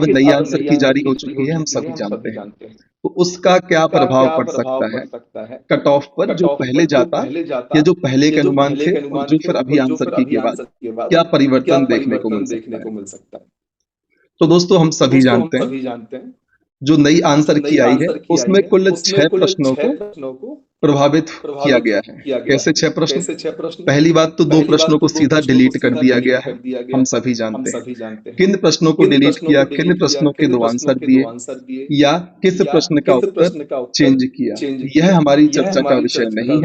अब नई आंसर की जारी हो चुकी है, हम सभी जानते हैं। तो उसका क्या प्रभाव पड़ सकता है कट ऑफ पर, जो पहले जाता या जो पहले के अनुमान थे और जो फिर अभी आंसर की के बाद क्या परिवर्तन देखने को मिल सकता है? तो दोस्तों हम सभी जानते हैं जो नई आंसर की आई है उसमें कुल 6 प्रश्नों को प्रभावित किया गया है। कैसे 6 प्रश्न? पहली बात तो 2 प्रश्नों को सीधा डिलीट कर दिया गया है, हम सभी जानते हैं। किन प्रश्नों को डिलीट किया, किन प्रश्नों के 2 आंसर दिए या किस प्रश्न का उत्तर चेंज किया, यह हमारी चर्चा का विषय नहीं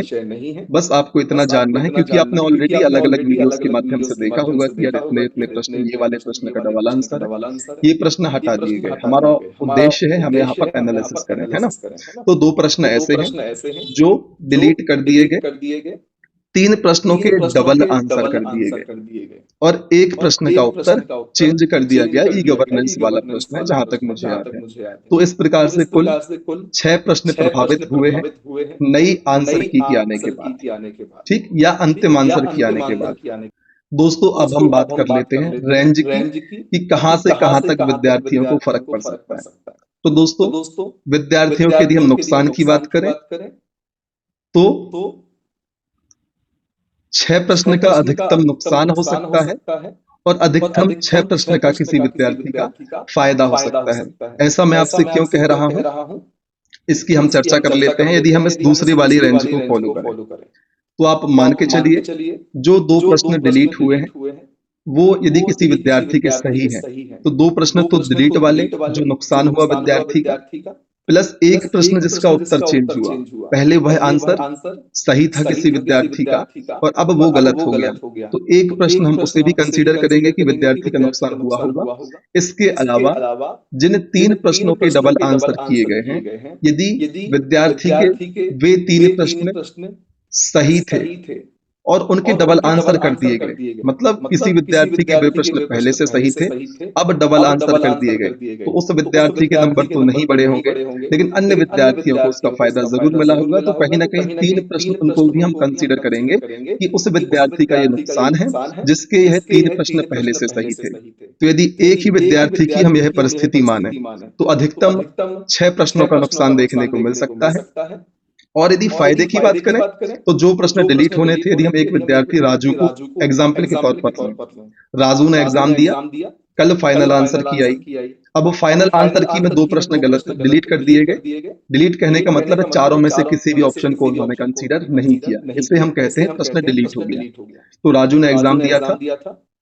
है। बस आपको इतना जानना है क्योंकि आपने ऑलरेडी अलग-अलग वीडियोस के माध्यम से देखा होगा कि यार इतने-इतने प्रश्न, ये वाले प्रश्न का डबल आंसर है, ये प्रश्न हटा दिए गए। हमारा उद्देश्य है हम यहाँ पर एनालिसिस करें, है ना? तो 2 प्रश्न ऐसे हैं जो डिलीट कर दिए गए 3 प्रश्नों के डबल आंसर कर दिए गए और एक प्रश्न का उत्तर चेंज कर दिया गया। ई गवर्नेंस वाला प्रश्न है जहां तक मुझे याद है। तो इस प्रकार से कुल 6 प्रश्न प्रभावित हुए हैं नई आंसर की आने के बाद, ठीक, या अंतिम आंसर की आने के बाद। दोस्तों अब हम बात कर लेते हैं रेंज की कि कहां से कहां तक विद्यार्थियों को फर्क पड़ सकता है। तो दोस्तों विद्यार्थियों के यदि हम नुकसान की बात करें तो 6 प्रश्न का अधिकतम नुकसान हो सकता है और अधिकतम 6 प्रश्न का किसी विद्यार्थी का फायदा हो सकता है। ऐसा मैं आपसे क्यों कह रहा हूं, इसकी हम चर्चा कर लेते हैं। यदि हम इस दूसरी वाली रेंज को फॉलो करें तो आप मान के चलिए जो 2 प्रश्न डिलीट हुए हैं वो यदि किसी विद्यार्थी के सही है तो 2 प्रश्न तो डिलीट वाले जो नुकसान हुआ विद्यार्थी का, प्लस एक प्रश्न जिसका उत्तर चेंज हुआ। पहले वह आंसर सही था किसी विद्यार्थी का और अब वो गलत हो गया, तो एक प्रश्न हम उसे भी कंसीडर करेंगे कि विद्यार्थी का नुकसान हुआ होगा। इसके अलावा जिन 3 प्रश्नों के डबल आंसर किए गए हैं, यदि विद्यार्थी के वे 3 प्रश्न सही थे और उनके डबल आंसर कर दिए गए, मतलब किसी विद्यार्थी के वे प्रश्न पहले से सही थे अब डबल आंसर कर दिए गए, तो उस विद्यार्थी के नंबर तो नहीं बढ़े होंगे लेकिन अन्य विद्यार्थियों को उसका फायदा जरूर मिला होगा। तो कहीं ना कहीं 3 प्रश्न उनको भी हम कंसीडर करेंगे कि उस विद्यार्थी का यह नुकसान है जिसके यह 3 प्रश्न पहले से सही थे। तो यदि एक ही विद्यार्थी की हम यह परिस्थिति माने तो अधिकतम 6 प्रश्नों का नुकसान देखने को मिल सकता है। और यदि फायदे की बात करें तो जो प्रश्न डिलीट होने थे, यदि हम एक विद्यार्थी राजू को एग्जाम्पल के तौर पर लें, राजू ने एग्जाम दिया, कल फाइनल आंसर की आई, अब फाइनल आंसर की में 2 प्रश्न गलत डिलीट कर दिए गए। डिलीट कहने का मतलब है चारों में से किसी भी ऑप्शन को उन्होंने कंसीडर नहीं किया, इसे हम कहते हैं प्रश्न डिलीट हो गया। तो राजू ने एग्जाम दिया था,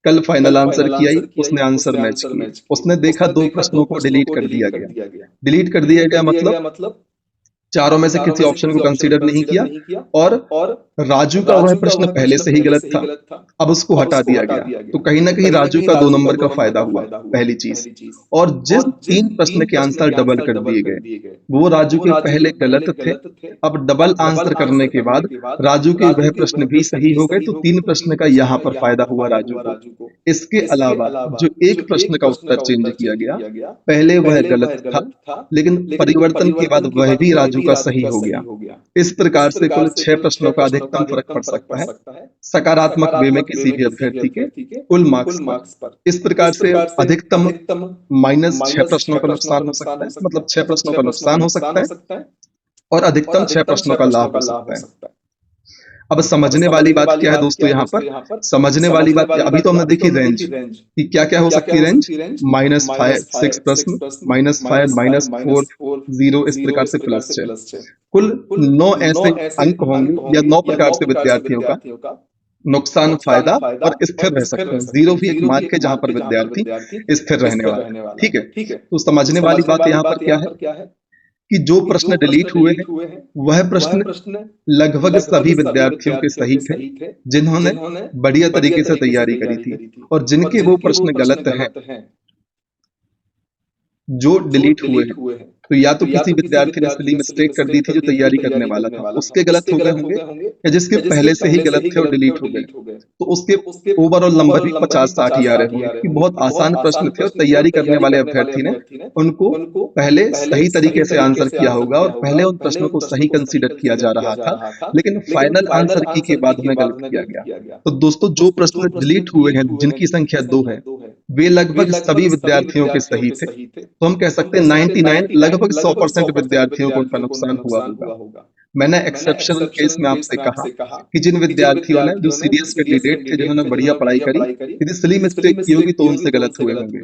कल फाइनल आंसर की आई, उसने आंसर मैच किया, उसने देखा 2 प्रश्नों को डिलीट कर दिया गया। डिलीट कर दिया गया मतलब चारों में से किसी ऑप्शन को कंसीडर नहीं किया और राजू का वह प्रश्न पहले से ही गलत था, अब उसको हटा दिया गया। तो कहीं ना कहीं राजू का 2 नंबर का फायदा हुआ, पहली चीज। और जिस 3 प्रश्न के आंसर डबल कर दिए गए वो राजू के पहले गलत थे, अब डबल आंसर करने के बाद राजू के वह प्रश्न भी सही हो गए, तो 3 प्रश्न का यहाँ पर फायदा हुआ राजू को। इसके अलावा जो एक प्रश्न का उत्तर चेंज किया गया, पहले वह गलत था लेकिन परिवर्तन के बाद वह भी राजू का सही हो गया। इस प्रकार से कुल 6 प्रश्नों का अधिकतम फर्क पड़ सकता है सकारात्मक वे में किसी भी अभ्यर्थी के कुल मार्क्स पर। इस प्रकार से अधिकतम -6 प्रश्नों का नुकसान हो सकता है, मतलब 6 प्रश्नों का नुकसान हो सकता है और अधिकतम 6 प्रश्नों का लाभ हो सकता है। अब समझने वाली बात क्या है दोस्तों, यहाँ पर समझने वाली बात क्या, अभी तो हमने देखी रेंज कि क्या क्या हो सकती है रेंज, -5 6 प्रश्न, -5 -4 0, इस प्रकार से +6, कुल 9 ऐसे अंक होंगे या 9 प्रकार से विद्यार्थियों का नुकसान फायदा और स्थिर रह सकते हैं। 0 भी एक मार्क है जहां पर विद्यार्थी स्थिर रहने वाला है, ठीक है। तो समझने वाली बात यहाँ पर क्या है कि जो प्रश्न डिलीट हुए हैं वह प्रश्न लगभग सभी विद्यार्थियों के सही थे जिन्होंने बढ़िया तरीके से तैयारी करी थी, और जिनके वो प्रश्न गलत हैं जो डिलीट हुए हैं, तो या तो किसी विद्यार्थी ने सिली मिस्टेक कर दी थी जो तैयारी करने वाला था, उसके गलत हो गए होंगे, या जिसके पहले से ही गलत थे और डिलीट हो गए, तो उसके ओवरऑल नंबर भी 50-60 ही आ रहे होंगे कि बहुत आसान प्रश्न थे और तैयारी करने वाले अभ्यर्थी ने उनको पहले सही तरीके से आंसर किया होगा और पहले उन प्रश्नों को सही कंसीडर किया जा रहा था, लेकिन फाइनल आंसर की के बाद उन्हें गलत किया गया। तो दोस्तों जो प्रश्न डिलीट हुए हैं जिनकी संख्या 2 है वे लगभग सभी विद्यार्थियों के सही थे, तो हम कह सकते हैं 99 लगभग 100% विद्यार्थियों को उनका नुकसान हुआ होगा। मैंने एक्सेप्शनल केस में आपसे कहा कि जिन विद्यार्थियों ने जो सीरियस कैंडिडेट थे जिन्होंने बढ़िया पढ़ाई करी, यदि सिली मिस्टेक की होगी तो उनसे गलत हुए होंगे,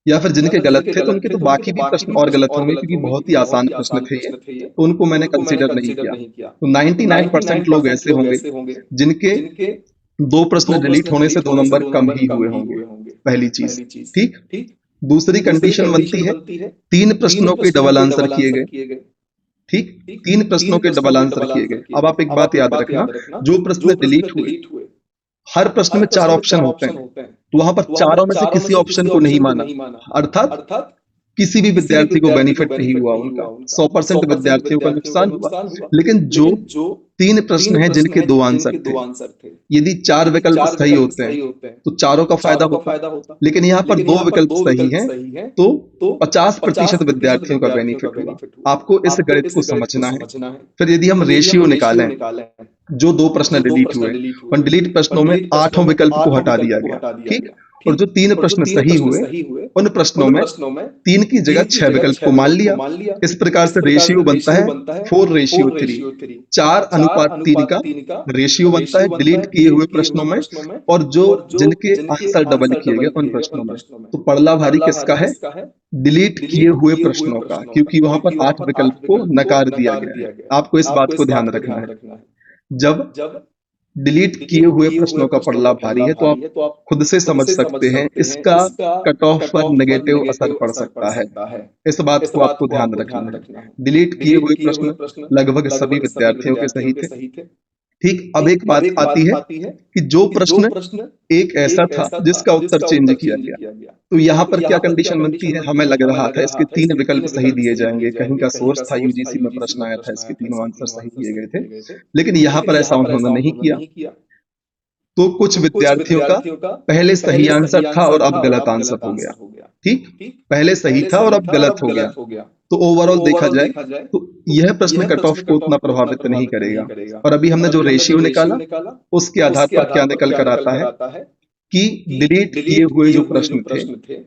या फिर जिनके गलत थे तो उनके तो बाकी भी प्रश्न और गलत होंगे क्योंकि बहुत ही आसान प्रश्न थे ये, तो उनको मैंने कंसीडर नहीं किया। तो 99% लोग ऐसे होंगे जिनके 2 प्रश्न डिलीट होने से 2 नंबर कम ही हुए होंगे, पहली चीज, ठीक। दूसरी कंडीशन बनती है 3 प्रश्नों के डबल आंसर किए गए, ठीक, 3 प्रश्नों के डबल आंसर किए गए। अब आप एक बात याद रखना, जो प्रश्न डिलीट हुए हर प्रश्न में 4 ऑप्शन होते हैं, तो वहां पर चारों में से किसी ऑप्शन को नहीं माना, अर्थात किसी भी विद्यार्थी को बेनिफिट नहीं हुआ, उनका 100% विद्यार्थियों का नुकसान हुआ। लेकिन जो 3 प्रश्न हैं जिनके 2 आंसर थे। यदि 4 विकल्प सही होते हैं तो चारों का फायदा होता, लेकिन यहाँ पर 2 विकल्प सही हैं तो 50% विद्यार्थियों का बेनिफिट हुआ। आपको इस गणित को समझना है। फिर यदि हम रेशियो निकालें, जो 2 प्रश्न डिलीट हुए, उन डिलीट प्रश्नों में 8 विकल्प को हटा दिया गया, ठीक? और जो 3 प्रश्न सही हुए, उन प्रश्नों में 3 की जगह 6 विकल्प को मान लिया। इस प्रकार से रेशियो बनता है 4:3, 4:3 का रेशियो बनता है डिलीट किए हुए प्रश्नों में और जो जिनके आंसर डबल किए गए उन प्रश्नों में। तो पड़ला भारी किसका है? डिलीट किए हुए प्रश्नों का, क्योंकि वहां पर 8 विकल्प को नकार दिया गया है। आपको इस बात को ध्यान रखना है। जब डिलीट किए हुए प्रश्नों का पड़ला भारी है तो आप खुद से समझ सकते हैं इसका कट ऑफ पर नेगेटिव असर पड़ सकता है। इस बात को आपको ध्यान रखना है। डिलीट किए हुए प्रश्न लगभग सभी विद्यार्थियों के सही थे, ठीक? अब एक बात आती है कि जो प्रश्न एक ऐसा था जिसका उत्तर चेंज किया गया, तो यहाँ पर क्या कंडीशन बनती है? हमें लग रहा था इसके 3 विकल्प सही दिए जाएंगे, कहीं का सोर्स था, यूजीसी में प्रश्न आया था, इसके तीनों आंसर सही दिए गए थे, लेकिन यहाँ पर ऐसा उन्होंने नहीं किया। तो कुछ विद्यार्थियों का पहले सही आंसर था और अब गलत आंसर हो गया, ठीक? पहले सही था और अब गलत हो गया। तो ओवरऑल देखा जाए तो यह प्रश्न कट ऑफ को उतना प्रभावित नहीं करेगा। और अभी हमने जो रेशियो निकाला उसके आधार पर क्या निकल कर आता है कि डिलीट किए हुए जो प्रश्न थे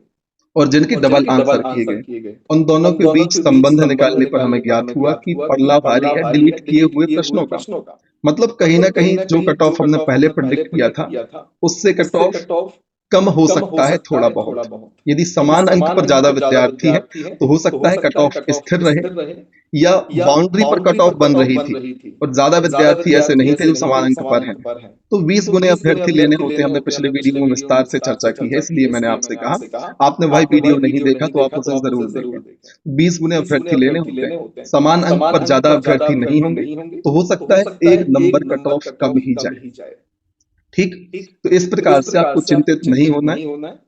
और जिनके डबल आंसर किए गए, उन दोनों के बीच संबंध निकालने पर हमें ज्ञात हुआ कि पड़ला भारी है डिलीट किए हुए प्रश्नों का। मतलब कहीं ना कहीं जो कट ऑफ हमने पहले प्रेडिक्ट किया था उससे कट ऑफ कम हो सकता है थोड़ा बहुत। यदि समान अंक पर ज्यादा विद्यार्थी है तो हो सकता है कट ऑफ स्थिर रहे या बाउंड्री पर कट ऑफ बन रही थी और ज्यादा विद्यार्थी ऐसे नहीं थे जो समान अंक पर हैं, तो 20 गुने अभ्यर्थी लेने होते। हमने पिछले वीडियो में विस्तार से चर्चा की है, इसलिए मैंने आपसे कहा, आपने वही वीडियो नहीं देखा तो आप उसे जरूर देखें। 20 गुने अभ्यर्थी लेने होते हैं, समान अंक पर ज्यादा अभ्यर्थी नहीं होंगे तो हो सकता है 1 नंबर कट ऑफ कम ही जाए, ठीक? तो इस प्रकार से आपको चिंतित नहीं होना है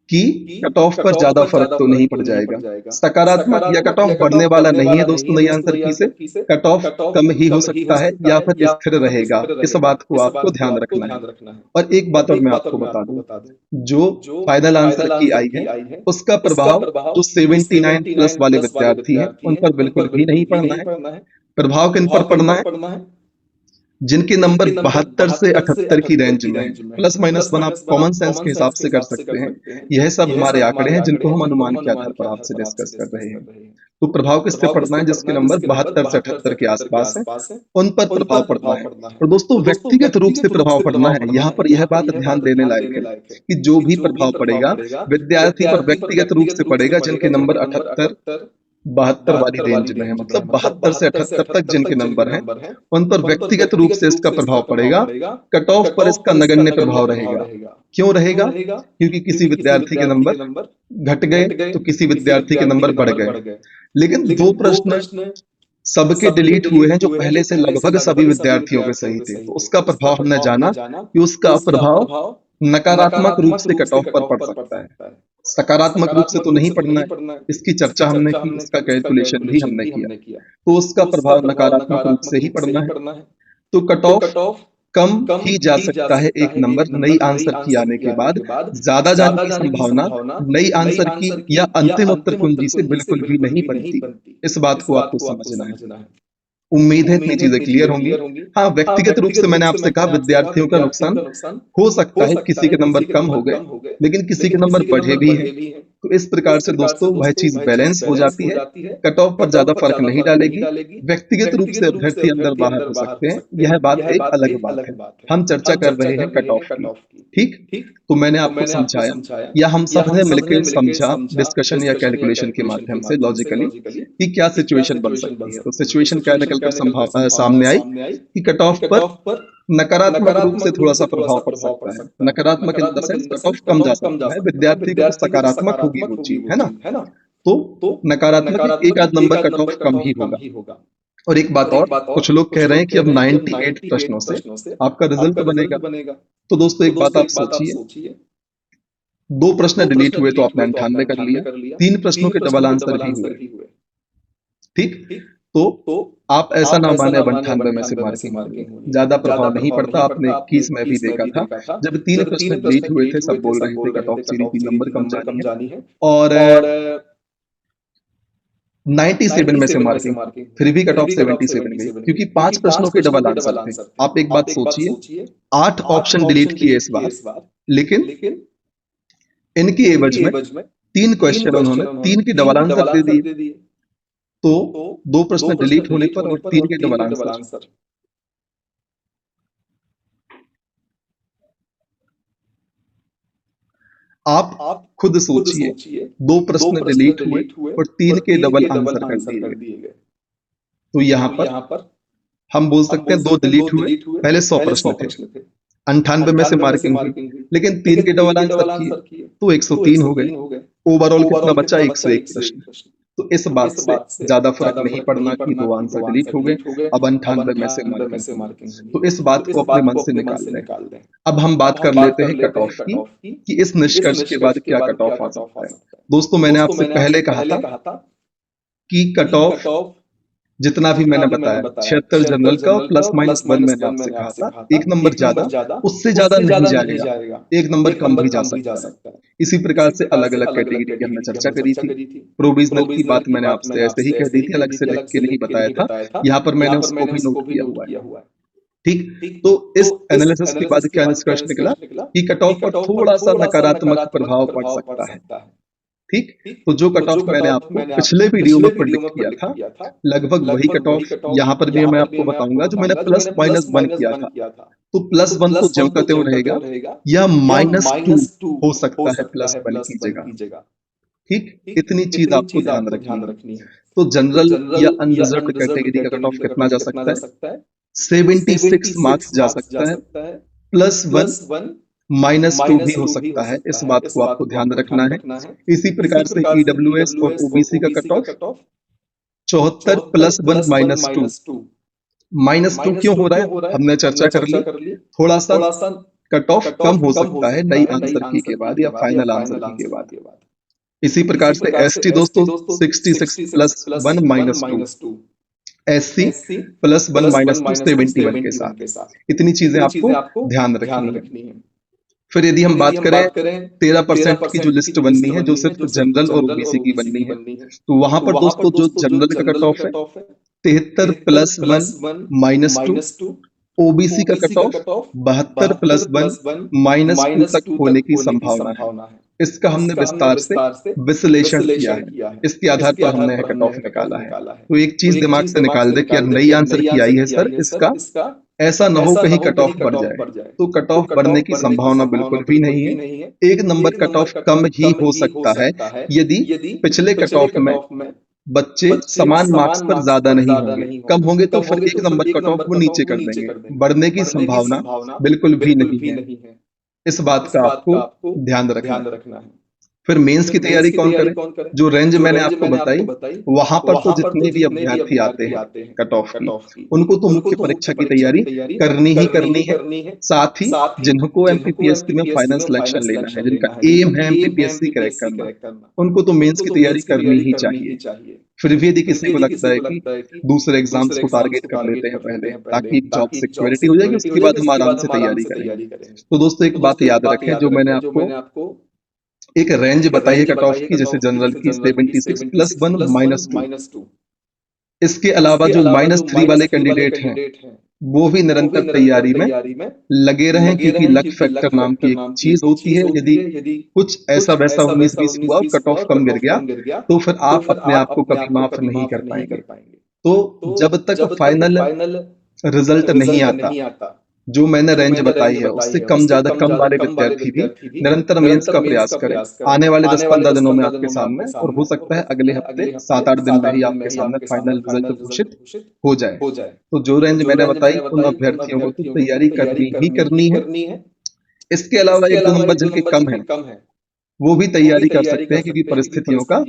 कि कट ऑफ पर ज्यादा फर्क तो नहीं पड़ जाएगा। सकारात्मक या कट ऑफ बढ़ने वाला नहीं है दोस्तों नई आंसर की से, कट ऑफ कम ही हो सकता है या फिर स्थिर रहेगा। इस बात को आपको ध्यान रखना है। और एक बात और मैं आपको बता दूं, जो फाइनल आंसर की आई है उसका प्रभाव जो 79 प्लस वाले विद्यार्थी हैं उन पर बिल्कुल भी नहीं पड़ना है। प्रभाव किन पर पड़ना है? जिनके नंबर 72 से 78 की रेंज में है, प्लस माइनस 1 आप कॉमन सेंस के हिसाब से कर सकते हैं। यह सब हमारे आंकड़े हैं जिनको हम अनुमान के आधार पर आपसे डिस्कस कर रहे हैं। तो प्रभाव किससे पड़ना है? जिसके नंबर 72 से 78 के आसपास है उन पर प्रभाव पड़ना है। और दोस्तों व्यक्तिगत रूप से प्रभाव पड़ना है, यहाँ पर यह बात ध्यान देने लायक है कि जो भी प्रभाव पड़ेगा विद्यार्थी पर व्यक्तिगत रूप से पड़ेगा जिनके नंबर 78 72 वाली रेंज में है, मतलब 72 से 78 तक जिनके नंबर हैं उन पर व्यक्तिगत रूप से इसका प्रभाव पड़ेगा। कट ऑफ पर इसका नगण्य प्रभाव रहेगा। क्यों रहेगा? क्योंकि किसी विद्यार्थी के नंबर घट गए तो किसी विद्यार्थी के नंबर बढ़ गए। लेकिन 2 प्रश्न सबके डिलीट हुए हैं जो पहले से लगभग सभी विद्यार्थियों के सही थे, तो उसका प्रभाव हमने जाना कि उसका प्रभाव नकारात्मक रूप से कट ऑफ पर पड़ सकता है, सकारात्मक रूप से तो नहीं पड़ना है। इसकी चर्चा हमने की, इसका कैलकुलेशन भी हमने किया, तो उसका प्रभाव नकारात्मक रूप से ही पड़ना है। तो कट ऑफ कम ही जा सकता है एक नंबर नई आंसर की आने के बाद। ज्यादा जाने की संभावना नई आंसर की या अंतिम उत्तर कुंजी से बिल्कुल भी नहीं बनती। इस बात को आपको समझना है। उम्मीद है इतनी चीजें क्लियर होंगी। हाँ, व्यक्तिगत रूप से मैंने आपसे कहा विद्यार्थियों का नुकसान हो सकता है, किसी के नंबर कम हो गए लेकिन किसी के नंबर बढ़े भी हैं। तो इस प्रकार से दोस्तों वह चीज बैलेंस हो जाती है, कट ऑफ पर ज्यादा फर्क नहीं डालेगी। व्यक्तिगत रूप से अभ्यर्थी अंदर बाहर हो सकते हैं, यह बात एक अलग बात है। हम चर्चा कर रहे हैं कट ऑफ की, ठीक? तो मैंने आपको समझाया या हम सब ने मिलकर समझा डिस्कशन या कैलकुलेशन के माध्यम से लॉजिकली कि क्या सिचुएशन बन सकती है। तो सिचुएशन क्या निकल कर सामने आई कि कट ऑफ पर नकारात्मक रूप से थोड़ा सा प्रभाव पड़ सकता है। नकारात्मक in the sense cut off कम जा सकता है, विद्यार्थी को सकारात्मक होगी वो चीज, है ना? तो नकारात्मक एक आध नंबर कट ऑफ कम ही होगा। और एक बात और, कुछ लोग कह रहे हैं कि अब 98 प्रश्नों से आपका रिजल्ट बनेगा। तो दोस्तों एक बात आप सोचिए, 2 प्रश्न डिलीट हुए तो आपने 98 कर लिया, 3 प्रश्नों के डबल आंसर भी हुए, ठीक? तो आप ऐसा ना माने अब 98 में से मार्किंग होगी, ज्यादा प्रभाव नहीं पड़ता। आपने 21 में भी देखा था जब 3 प्रश्न डिलीट हुए थे, सब बोल रहे थे कट ऑफ सीरीज 3 नंबर कम जानी है, और 97 में से मार्किंग, फिर भी कट ऑफ 77 गई, क्योंकि 5 प्रश्नों के डबल आंसर थे। आप एक बात सोचिए, 8 ऑप्शन डिलीट किए इस बार, लेकिन इनकी एवज में 3 क्वेश्चन उन्होंने 3 के डबल आंसर दे दिए। तो 2 प्रश्न डिलीट होने पर और 3 के डबल आंसर। आप खुद सोचिए, 2 प्रश्न डिलीट हुए और 3 के डबल आंसर कर दिए गए। तो यहाँ पर हम बोल सकते हैं 2 डिलीट हुए, पहले 100 प्रश्न थे, 98 में से मार्किंग हुई, लेकिन 3 के डबल आंसर किए तो 103 हो गए। ओवरऑल कितना बचा? 101 प्रश्न। तो इस बात से ज्यादा फर्क नहीं पड़ना कि 2 आंसर डिलीट हो गए, अब 98 में से मार्किंग। तो इस बात को अपने मन से निकाल दें। अब हम बात कर लेते हैं कट ऑफ की, कि इस निष्कर्ष के बाद क्या कट ऑफ आ सकता है। दोस्तों, मैंने आपसे पहले कहा था कि कट ऑफ जितना भी मैंने बताया 76 जनरल का और प्लस माइनस 1 मैंने आपसे कहा था, 1 नंबर ज्यादा, उससे ज्यादा नहीं जाएगा, 1 नंबर कम भी जा सकता है। इसी प्रकार से अलग अलग कैटेगरी की हमने चर्चा करी थी। प्रोविजनल की बात मैंने आपसे ऐसे ही कह दी थी, अलग से लिख के नहीं बताया था, यहाँ पर मैंने उसको भी नोट किया हुआ है। ठीक, तो इस एनालिसिस के बाद क्या निष्कर्ष निकला कि कट ऑफ पर थोड़ा सा नकारात्मक प्रभाव पड़ सकता है। ठीक, तो जो कट ऑफ मैंने आपको पिछले वीडियो में प्रेडिक्ट किया था, लगभग वही कट ऑफ यहाँ पर भी मैं आपको बताऊंगा, जो मैंने प्लस माइनस 1 किया था। तो प्लस 1 तो ज्यों का त्यों रहेगा, या -2 हो सकता है प्लस 1 की जगह। ठीक, इतनी चीज आपको ध्यान रखनी है। तो जनरल या अनरिजर्व्ड कैटेगरी का कट ऑफ कितना जा सकता है? 76 मार्क्स जा सकता है, +1 -2 भी हो सकता है। इस बात को आपको ध्यान रखना है। इसी प्रकार से ईडब्ल्यूएस और ओबीसी का कट ऑफ 74 +1 -2। -2 क्यों हो रहा है हमने चर्चा कर ली। थोड़ा सा कट ऑफ कम हो सकता है नई आंसर की के बाद या फाइनल आंसर की के बाद। इसी प्रकार से एसटी दोस्तों 66 +1 -2, एससी +1 -2 71 के साथ। इतनी चीजें आपको ध्यान रखनी है। फिर यदि हम बात करें 13% की जो लिस्ट बननी है, जो सिर्फ जनरल और ओबीसी की बननी है, तो वहां पर दोस्तों जो जनरल का कट ऑफ है 73 +1 -2, ओबीसी का कट ऑफ 72 +1 -2 तक होने की संभावना है। इसका हमने विस्तार से विश्लेषण किया है, इसके आधार पर हमने कट ऑफ निकाला है। तो एक चीज दिमाग से निकाल दे कि यार नई आंसर की आई है सर, इसका ऐसा न हो कहीं कट ऑफ बढ़ जाए। तो कट ऑफ बढ़ने की संभावना बिल्कुल भी नहीं है। 1 नंबर कट ऑफ कम ही हो सकता है यदि पिछले कट ऑफ में बच्चे समान मार्क्स पर ज्यादा नहीं होंगे, कम होंगे तो फिर 1 नंबर कट ऑफ वो नीचे कर देंगे, बढ़ने की संभावना बिल्कुल भी नहीं है। इस बात का आपको ध्यान रखना है। फिर मेंस की तैयारी कौन करे? जो रेंज मैंने आपको बताई, वहां पर तो जितने भी अभ्यर्थी आते हैं कट ऑफ की, उनको तो मुख्य परीक्षा की तैयारी करनी है। साथ ही जिनको एमपीपीएससी में फाइनल सिलेक्शन लेना है, जिनका एम है एमपीपीएससी क्रैक करना, उनको तो मेंस की तैयारी करनी ही चाहिए। फिर भी यदि किसी को लगता है कि दूसरे एग्जाम्स को टारगेट कर लेते हैं पहले, ताकि जॉब सिक्योरिटी हो जाएगी, उसके बाद हम आराम से तैयारी करेंगे। तो दोस्तों एक बात याद रखें, जो मैंने आपको एक रेंज बताई है कट ऑफ की, जैसे जनरल की 76 +1 -2। इसके अलावा जो -3 वाले कैंडिडेट हैं, वो भी निरंतर तैयारी में लगे रहें, क्योंकि लक फैक्टर नाम की एक चीज होती है। यदि कुछ ऐसा वैसा 19-20 हुआ और कट ऑफ कम गिर गया, तो फिर आप अपने आप को कभी माफ नहीं कर पाएंगे। तो जब तक फाइनल रिजल्ट नहीं आता, जो मैंने रेंज बताई है उससे कम वाले विद्यार्थी भी निरंतर मेंस का प्रयास करें। आने वाले 10-15 दिनों में आपके सामने, और हो सकता है अगले हफ्ते 7-8 दिन में ही आपके सामने फाइनल रिजल्ट घोषित हो जाए। तो जो रेंज मैंने बताई, उन अभ्यर्थियों को तो तैयारी करनी है। इसके अलावा 1-2 नंबर जिनके कम है, वो भी तैयारी कर सकते हैं, क्योंकि परिस्थितियों का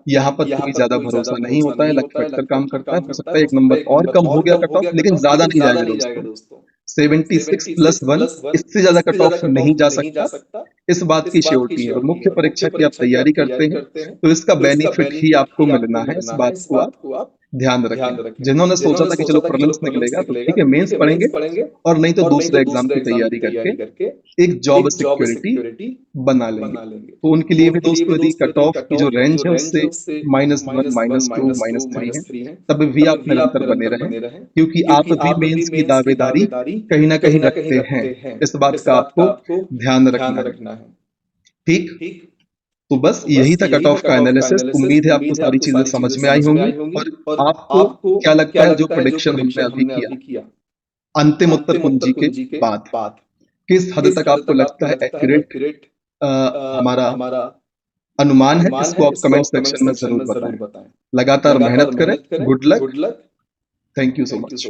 यहाँ पर कोई ज्यादा भरोसा नहीं होता है, लक फैक्टर काम करता है। हो सकता है 1 नंबर और कम हो गया कट ऑफ, लेकिन ज्यादा नहीं जाएगा दोस्तों। 76 +1, इससे ज्यादा कट ऑफ नहीं जा सकता। इस बात की श्योरिटी है और मुख्य परीक्षा की आप तैयारी करते हैं तो इसका बेनिफिट ही आपको मिलना है, इस बात को आप ध्यान रखें। जिन्होंने सोचा था कि चलो प्रीलिम्स निकलेगा तो ठीक है, मेंस पढ़ेंगे और नहीं तो दूसरे एग्जाम की तैयारी करके एक जॉब सिक्योरिटी बना लेंगे। तो उनके लिए भी दोस्तों यदि कट ऑफ की जो रेंज है उससे -1, -2, -3 है, तब भी आप निरंतर बने रहें, क्योंकि आप भी मेंस की दावेदारी कहीं ना कहीं रखते हैं। इस बात का आपको ध्यान रखना है। ठीक, तो बस यही था कट ऑफ का एनालिसिस। उम्मीद है आपको सारी चीजें समझ में आई होंगी। और आपको क्या लगता है जो प्रेडिक्शन हमने अभी किया अंतिम उत्तर कुंजी के बाद, किस हद तक आपको लगता है एक्यूरेट हमारा अनुमान है? इसको आप कमेंट सेक्शन में जरूर बताएं। लगातार मेहनत करें। Good luck. Thank you so much.